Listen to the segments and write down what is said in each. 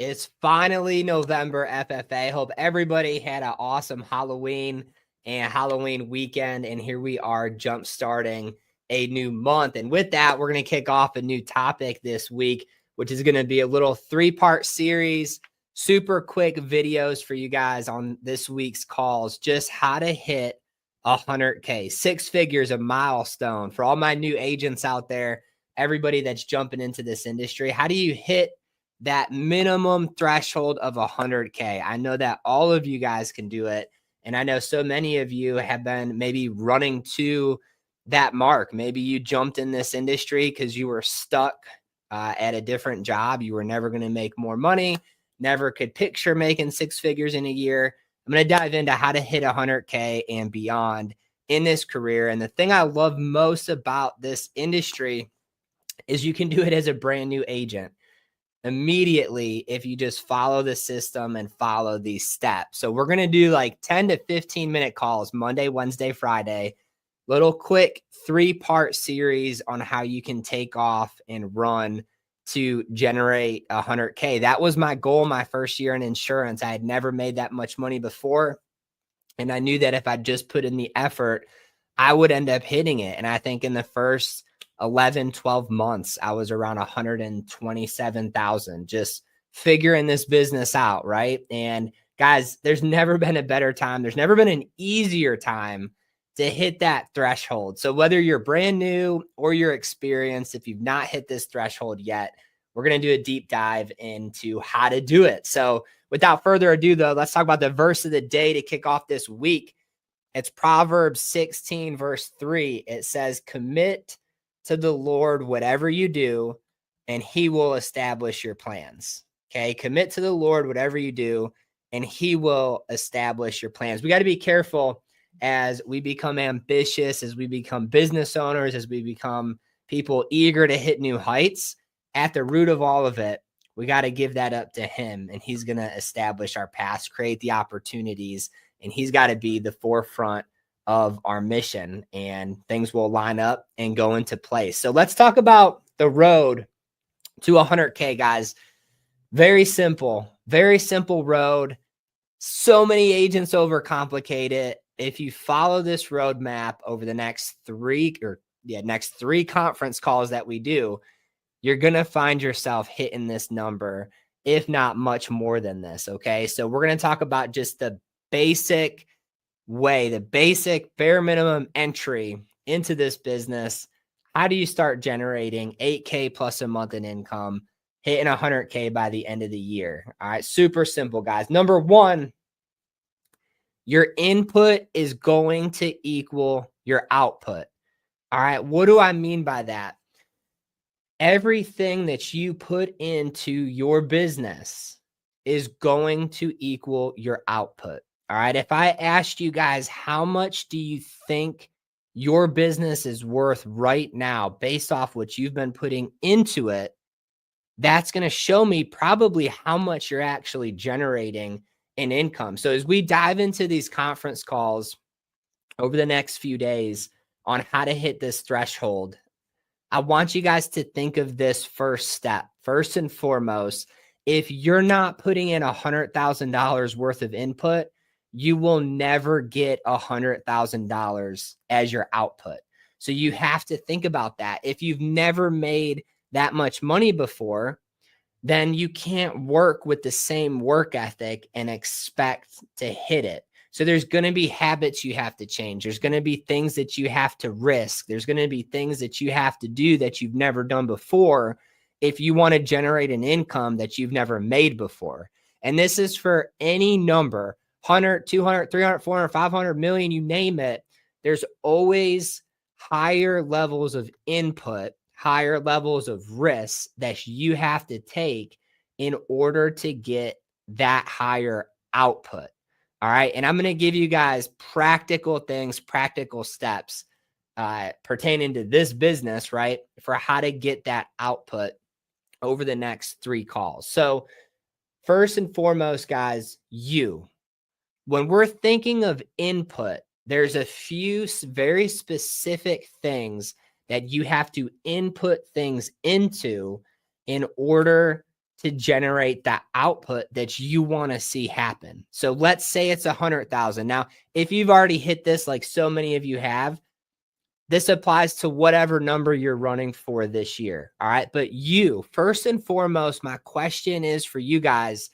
It's finally November, FFA. Hope everybody had an awesome Halloween and Halloween weekend. And here we are jump starting a new month. And with that, we're going to kick off a new topic this week, which is going to be a little 3-part series, super quick videos for you guys on this week's calls, just how to hit 100K, 6 figures, a milestone for all my new agents out there, everybody that's jumping into this industry. How do you hit that minimum threshold of 100K? I know that all of you guys can do it. And I know so many of you have been maybe running to that mark. Maybe you jumped in this industry because you were stuck at a different job. You were never going to make more money, never could picture making 6 figures in a year. I'm going to dive into how to hit 100K and beyond in this career. And the thing I love most about this industry is you can do it as a brand new agent immediately if you just follow the system and follow these steps. So we're going to do like 10 to 15 minute calls Monday, Wednesday, Friday, little quick 3-part series on how you can take off and run to generate 100K. That was my goal my first year in insurance. I had never made that much money before. And I knew that if I just put in the effort, I would end up hitting it. And I think in the first 11, 12 months, I was around 127,000, just figuring this business out, right? And guys, there's never been a better time. There's never been an easier time to hit that threshold. So whether you're brand new or you're experienced, if you've not hit this threshold yet, we're going to do a deep dive into how to do it. So without further ado, though, let's talk about the verse of the day to kick off this week. It's Proverbs 16, verse 3. It says, commit to the Lord whatever you do, and he will establish your plans. Okay, commit to the Lord whatever you do, and he will establish your plans. We got to be careful as we become ambitious, as we become business owners, as we become people eager to hit new heights. At the root of all of it, we got to give that up to him, and he's going to establish our paths, create the opportunities, and he's got to be the forefront of our mission, and things will line up and go into place. So let's talk about the road to 100K, guys. Very simple road. So many agents overcomplicate it. If you follow this roadmap over the next three conference calls that we do, you're going to find yourself hitting this number, if not much more than this. Okay. So we're going to talk about just the basic way, the basic bare minimum entry into this business. How do you start generating 8K plus a month in income, hitting 100K by the end of the year? All right. Super simple, guys. Number one, your input is going to equal your output. All right. What do I mean by that? Everything that you put into your business is going to equal your output. All right. If I asked you guys, how much do you think your business is worth right now based off what you've been putting into it, that's going to show me probably how much you're actually generating in income. So as we dive into these conference calls over the next few days on how to hit this threshold, I want you guys to think of this first step. First and foremost, if you're not putting in $100,000 worth of input, you will never get $100,000 as your output. So you have to think about that. If you've never made that much money before, then you can't work with the same work ethic and expect to hit it. So there's going to be habits you have to change. There's going to be things that you have to risk. There's going to be things that you have to do that you've never done before if you want to generate an income that you've never made before. And this is for any number, 100, 200, 300, 400, 500 million, you name it. There's always higher levels of input, higher levels of risk that you have to take in order to get that higher output. All right. And I'm going to give you guys practical things, practical steps pertaining to this business, right, for how to get that output over the next 3 calls. So first and foremost, guys, when we're thinking of input, there's a few very specific things that you have to input things into in order to generate that output that you want to see happen. So let's say it's 100,000. Now, if you've already hit this, like so many of you have, this applies to whatever number you're running for this year. All right. But you, first and foremost, my question is for you guys,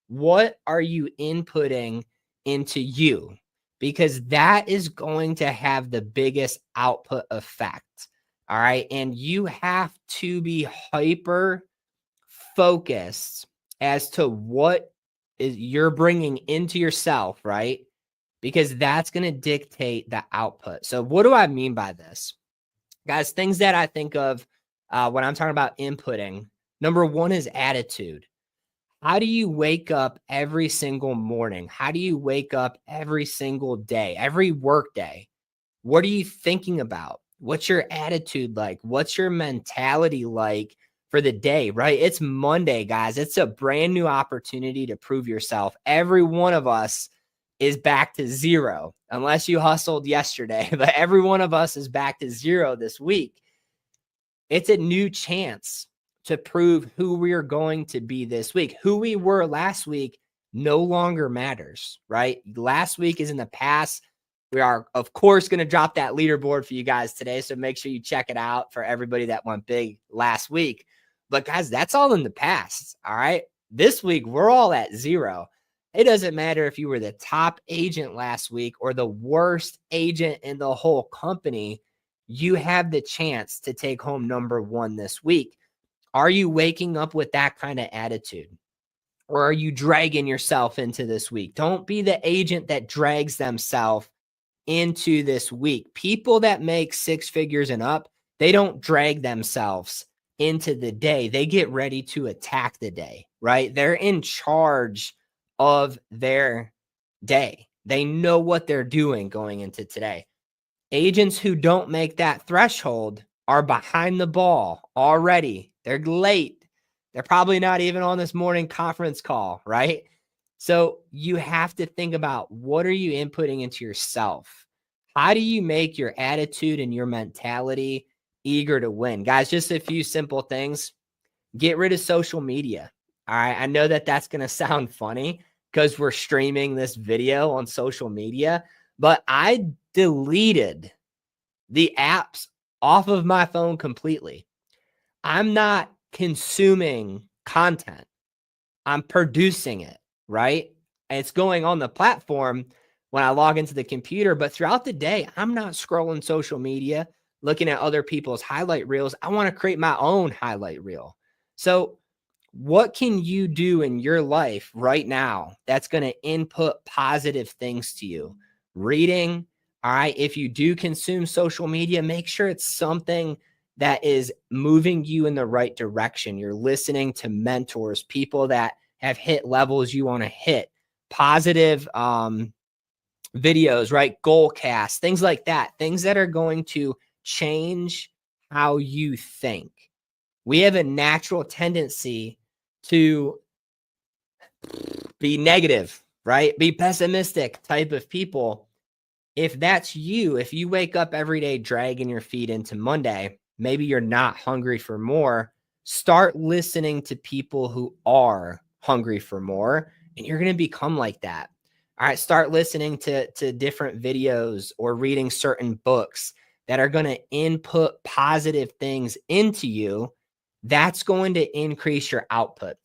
what are you inputting into you? Because that is going to have the biggest output effect. All right. And you have to be hyper focused as to what is you're bringing into yourself, right? Because that's going to dictate the output. So what do I mean by this? Guys, things that I think of when I'm talking about inputting, number one is attitude. How do you wake up every single morning? How do you wake up every single day, every work day? What are you thinking about? What's your attitude like? What's your mentality like for the day, right? It's Monday, guys. It's a brand new opportunity to prove yourself. Every one of us is back to zero, unless you hustled yesterday, but every one of us is back to zero this week. It's a new chance to prove who we are going to be this week. Who we were last week no longer matters, right? Last week is in the past. We are, of course, going to drop that leaderboard for you guys today. So make sure you check it out for everybody that went big last week. But guys, that's all in the past. All right. This week, we're all at zero. It doesn't matter if you were the top agent last week or the worst agent in the whole company. You have the chance to take home number one this week. Are you waking up with that kind of attitude? Or are you dragging yourself into this week? Don't be the agent that drags themselves into this week. People that make six figures and up, they don't drag themselves into the day. They get ready to attack the day, right? They're in charge of their day. They know what they're doing going into today. Agents who don't make that threshold are behind the ball already. They're late. They're probably not even on this morning conference call, right? So you have to think about, what are you inputting into yourself? How do you make your attitude and your mentality eager to win? Guys, just a few simple things. Get rid of social media. All right. I know that that's going to sound funny because we're streaming this video on social media, but I deleted the apps off of my phone completely. I'm not consuming content. I'm producing it, right? And it's going on the platform when I log into the computer, but throughout the day, I'm not scrolling social media, looking at other people's highlight reels. I want to create my own highlight reel. So what can you do in your life right now that's going to input positive things to you? Reading. All right. If you do consume social media, make sure it's something that is moving you in the right direction. You're listening to mentors, people that have hit levels you want to hit, positive videos, right? Goal cast, things like that, things that are going to change how you think. We have a natural tendency to be negative, right? Be pessimistic type of people. If that's you, if you wake up every day dragging your feet into Monday, maybe you're not hungry for more. Start listening to people who are hungry for more, and you're going to become like that. All right. Start listening to different videos or reading certain books that are going to input positive things into you. That's going to increase your output.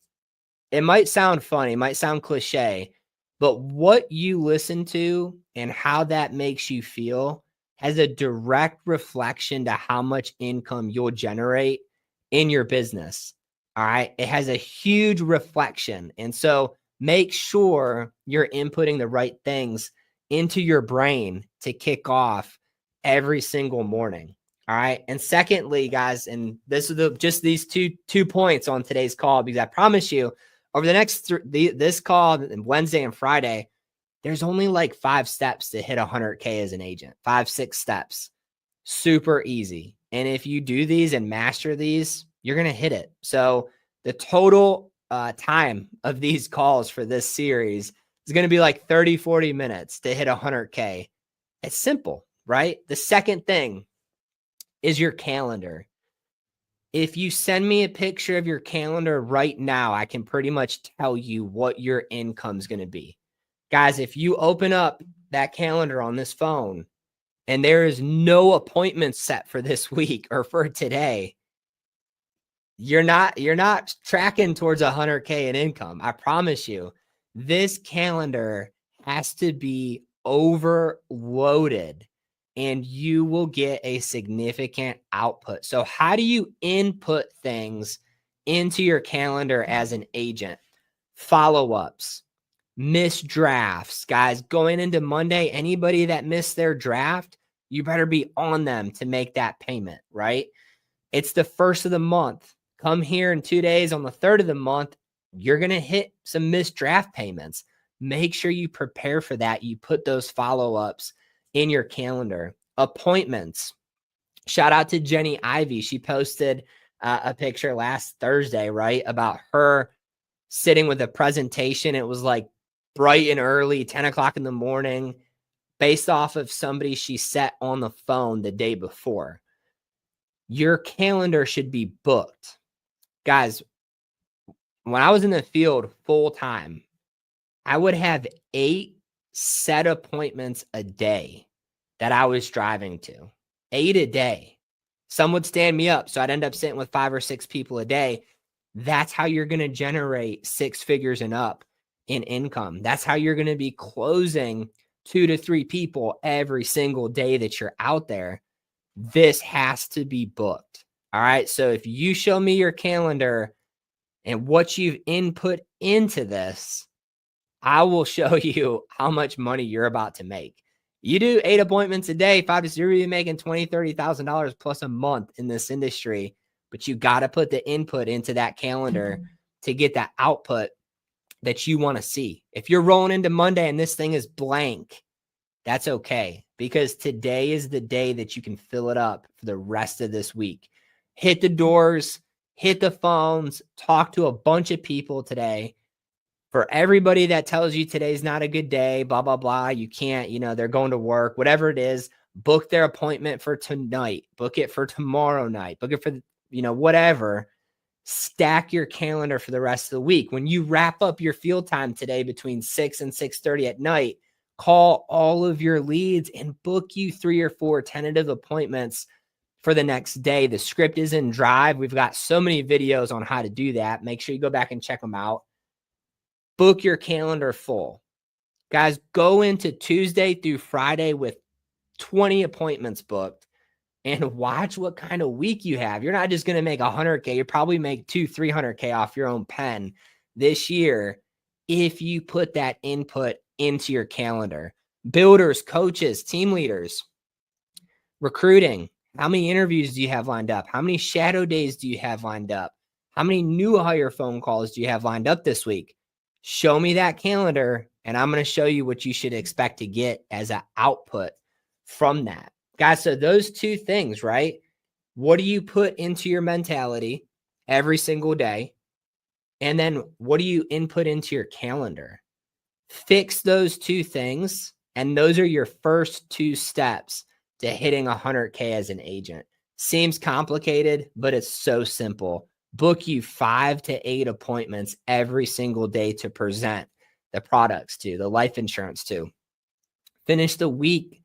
It might sound funny, it might sound cliche, but what you listen to and how that makes you feel has a direct reflection to how much income you'll generate in your business. All right. It has a huge reflection. And so make sure you're inputting the right things into your brain to kick off every single morning. All right. And secondly, guys, and this is just these two points on today's call, because I promise you, over the next this call, Wednesday and Friday, there's only like 5 steps to hit 100K as an agent. 5-6 steps. Super easy. And if you do these and master these, you're going to hit it. So the total time of these calls for this series is going to be like 30-40 minutes to hit 100K. It's simple, right? The second thing is your calendar. If you send me a picture of your calendar right now, I can pretty much tell you what your income's going to be. Guys, if you open up that calendar on this phone and there is no appointment set for this week or for today, you're not tracking towards 100K in income. I promise you. This calendar has to be overloaded and you will get a significant output. So how do you input things into your calendar as an agent? Follow-ups, missed drafts. Guys, going into Monday, anybody that missed their draft, you better be on them to make that payment, right? It's the first of the month. Come here in 2 days on the third of the month, you're going to hit some missed draft payments. Make sure you prepare for that. You put those follow-ups in your calendar. Appointments. Shout out to Jenny Ivy. She posted a picture last Thursday, right, about her sitting with a presentation. It was like bright and early, 10 o'clock in the morning, based off of somebody she set on the phone the day before. Your calendar should be booked. Guys, when I was in the field full time, I would have 8 set appointments a day that I was driving to. 8 a day. Some would stand me up, so I'd end up sitting with 5 or 6 people a day. That's how you're going to generate 6 figures and up in income. That's how you're going to be closing 2 to 3 people every single day that you're out there. This has to be booked. All right. So if you show me your calendar and what you've input into this, I will show you how much money you're about to make. You do 8 appointments a day, 5 to 0, you're making $20,000, $30,000 plus a month in this industry, but you got to put the input into that calendar to get that output that you want to see. If you're rolling into Monday and this thing is blank, that's okay, because today is the day that you can fill it up for the rest of this week. Hit the doors, hit the phones, talk to a bunch of people today. For everybody that tells you today's not a good day, blah, blah, blah, you can't, they're going to work, whatever it is, book their appointment for tonight, book it for tomorrow night, book it for, whatever. Stack your calendar for the rest of the week. When you wrap up your field time today between 6 and 6:30 at night, call all of your leads and book you 3 or 4 tentative appointments for the next day. The script is in Drive. We've got so many videos on how to do that. Make sure you go back and check them out. Book your calendar full. Guys, go into Tuesday through Friday with 20 appointments booked and watch what kind of week you have. You're not just going to make 100K. You probably make 200-300K off your own pen this year if you put that input into your calendar. Builders, coaches, team leaders, recruiting. How many interviews do you have lined up? How many shadow days do you have lined up? How many new hire phone calls do you have lined up this week? Show me that calendar, and I'm going to show you what you should expect to get as an output from that. Guys, so those 2 things, right? What do you put into your mentality every single day? And then what do you input into your calendar? Fix those 2 things, and those are your first 2 steps to hitting 100K as an agent. Seems complicated, but it's so simple. Book you 5 to 8 appointments every single day to present the products to, the life insurance to. Finish the week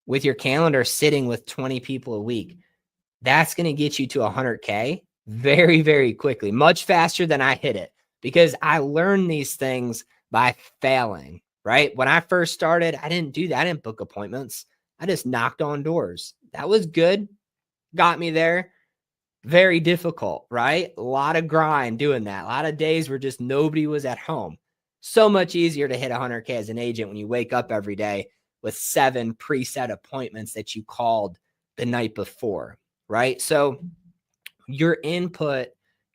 with your calendar sitting with 20 people a week. That's going to get you to 100K very, very quickly, much faster than I hit it, because I learned these things by failing, right? When I first started, I didn't do that. I didn't book appointments. I just knocked on doors. That was good. Got me there. Very difficult, right? A lot of grind doing that. A lot of days where just nobody was at home. So much easier to hit 100K as an agent when you wake up every day with 7 preset appointments that you called the night before, right? So your input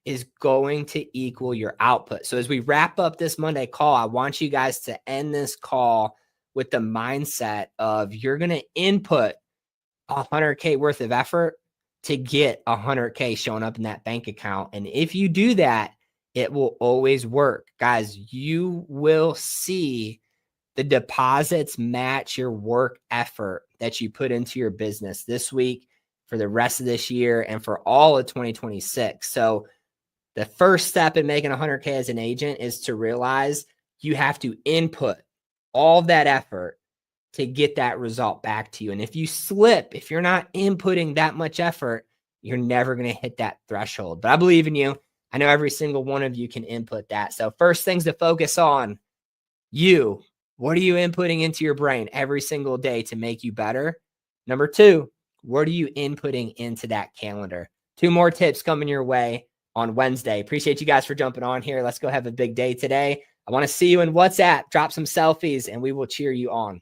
is going to equal your output. So as we wrap up this Monday call, I want you guys to end this call with the mindset of you're going to input 100K worth of effort to get 100K showing up in that bank account. And if you do that, it will always work. Guys, you will see the deposits match your work effort that you put into your business this week for the rest of this year and for all of 2026. So the first step in making 100K as an agent is to realize you have to input all that effort to get that result back to you. And if you slip, if you're not inputting that much effort, you're never going to hit that threshold. But I believe in you. I know every single one of you can input that. So first things to focus on, you. What are you inputting into your brain every single day to make you better? Number two, what are you inputting into that calendar? 2 more tips coming your way on Wednesday. Appreciate you guys for jumping on here. Let's go have a big day today. I want to see you in WhatsApp. Drop some selfies and we will cheer you on.